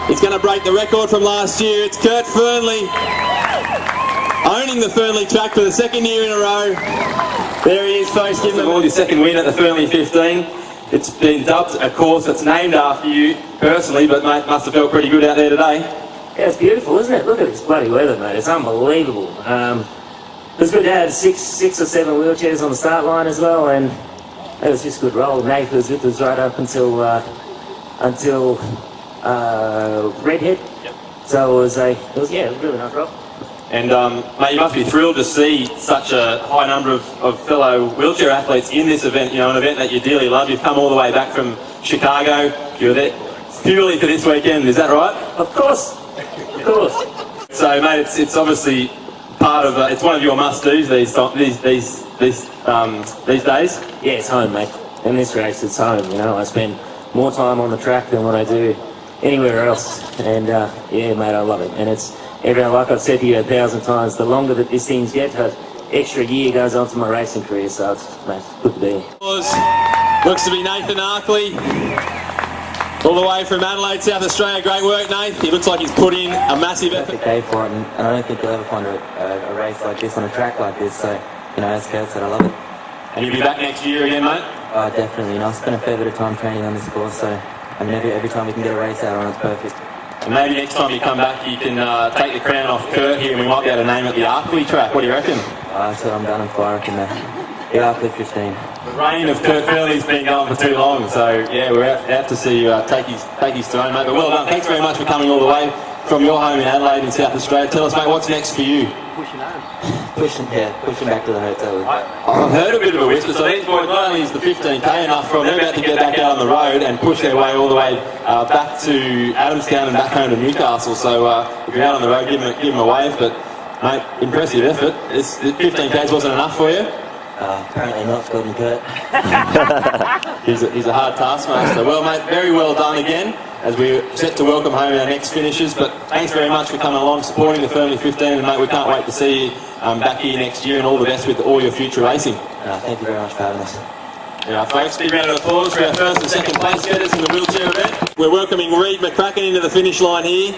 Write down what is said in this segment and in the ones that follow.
He's going to break the record from last year. It's Kurt Fearnley, owning the Fernleigh track for the second year in a row. There he is, folks. Give him all your second win at the Fernleigh 15. It's been dubbed a course that's named after you personally, but mate, must have felt pretty good out there today. Yeah, it's beautiful, isn't it? Look at this bloody weather, mate. It's unbelievable. It was good to have six or seven wheelchairs on the start line as well, and it was just a good roll. Nate was with us right up until Redhead. Yep. So it was a really nice roll. And mate, you must be thrilled to see such a high number of fellow wheelchair athletes in this event. You know, an event that you dearly love. You've come all the way back from Chicago. You're there purely for this weekend. Is that right? Of course. Of course. So, mate, it's obviously part of it's one of your must-dos these days. Yeah, it's home, mate. In this race, it's home. You know, I spend more time on the track than what I do anywhere else, and yeah, mate, I love it. And it's like I've said to you 1,000 times, the longer that these things get, an extra year goes on to my racing career. So it's, mate, it's good to be here. Looks to be Nathan Arkley, all the way from Adelaide, South Australia. Great work, Nate. He looks like he's put in a massive effort. Perfect day for it, and I don't think you'll ever find a race like this on a track like this. So, you know, as Kurt said, I love it. And you'll be back next year again, mate? Definitely. You know, I spent a fair bit of time training on this course, so I mean, every time we can get a race out on, it's perfect. And maybe next time you come back, you can take the crown off Kurt here, and we might be able to name it the Arkley track. What do you reckon? That's what I'm gunning for. I reckon the Arkley 15. The reign of Kurt Fearnley's been going for too long, so yeah, we're out to see you take his throne, mate. But well done. Thanks very much for coming all the way from your home in Adelaide in South Australia. Tell us, mate, what's next for you? Pushing back to the hotel. I've heard a bit of a whisper, so these boys, not only is the 15k enough for them, they're about to get back out on the road and push their way all the way back to Adamstown and back home to Newcastle. So if you're out on the road, give them a wave. But mate, impressive effort. 15k's wasn't enough for you? Apparently not, Gordon Kurt. He's a hard taskmaster. Well, mate, very well done again, as we're set to welcome home our next finishers. But thanks very much for coming along, supporting the Fernleigh 15, and mate, we can't wait to see you back here next year, and all the best with all your future racing. Thank you very much for having us. Yeah, folks, big round of applause for our first and second place getters in the wheelchair event. We're welcoming Reid McCracken into the finish line here.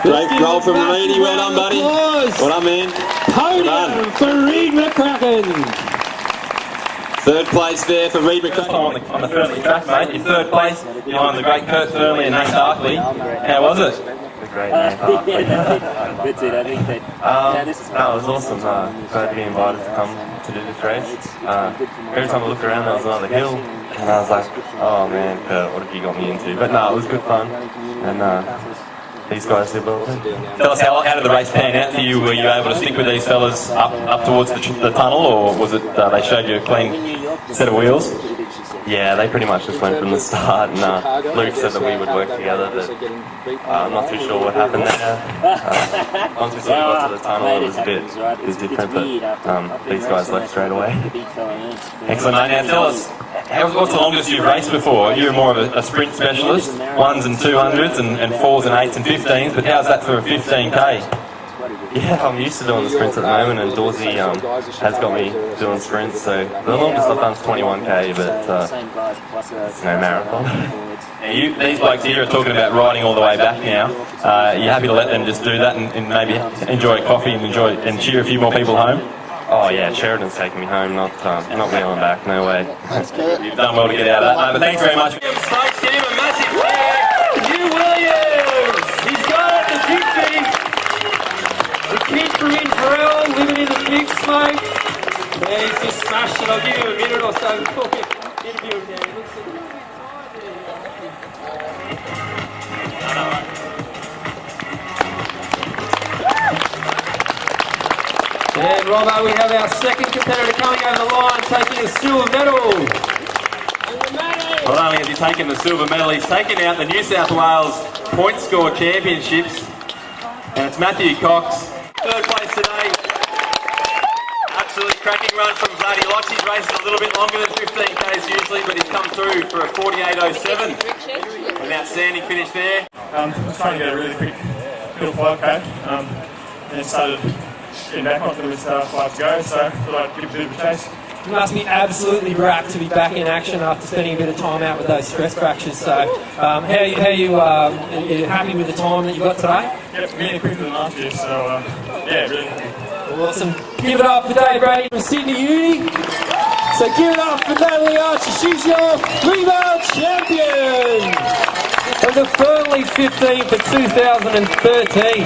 Great roll from Reedy. Well done, buddy. Well done, man. Podium for Reid McCracken. Third place there for Reid McCracken. On the Fernleigh track, mate. Your third place behind the great Kurt Fearnley and Nate Arkley. How was it? Great, mate. That's it, I think that. No, it was awesome. Glad to be invited to come to do this race. Every time I looked around, there was another hill, and I was like, oh man, Kurt, what have you got me into? But no, it was good fun, and these guys did well too. Tell us, how did the race pan out for you? Were you able to stick with these fellas up towards the tunnel, or was it they showed you a clean set of wheels? Yeah, they pretty much just went from the start, and Luke said that we would work together, but I'm not too sure what happened there. Once we sort of got to the tunnel, it was different, but these guys left straight away. Excellent, mate. Now tell us, what's the longest you've raced before? You're more of a sprint specialist, 1s and 200s and 4s and 8s and 15s, but how's that for a 15k? Yeah, I'm used to doing the sprints at the moment, and Dorsey has got me doing sprints, so the longest I've done is 21k, but it's no marathon. These blokes here are talking about riding all the way back now. Are you happy to let them just do that and maybe enjoy a coffee and cheer a few more people home? Oh yeah, Sheridan's taking me home, not wheeling back, no way. You've done well to get out of that, but thanks very much. Folks, give him a massive cheer. Hugh Williams! He's got it, the 50. The kid from Inverell, living in the big smoke. Yeah, he's just smashed it. I'll give him a minute or so before we interview him now. He looks a little bit tired there. And Robbo, we have our second competitor coming over the line, taking a silver medal. Not only has he taken the silver medal, he's taken out the New South Wales Point Score Championships, and it's Matthew Cox. Third place today. Absolutely cracking run from Zadie Locks. He's racing a little bit longer than 15k's usually, but he's come through for a 48.07. An outstanding finish there. I was trying to get a really quick little 5k, and then started getting back onto it with 5 to go, so I thought I'd give a bit of a chase. You must be absolutely rapt to be back in action after spending a bit of time out with those stress fractures. So, how are you happy with the time that you got today? Yep, really quicker than last year, so yeah, really happy. Awesome. Give it up for Dave Brady from Sydney Uni. So give it up for Natalie Archer. She's your female champion of the Fernleigh 15 for 2013.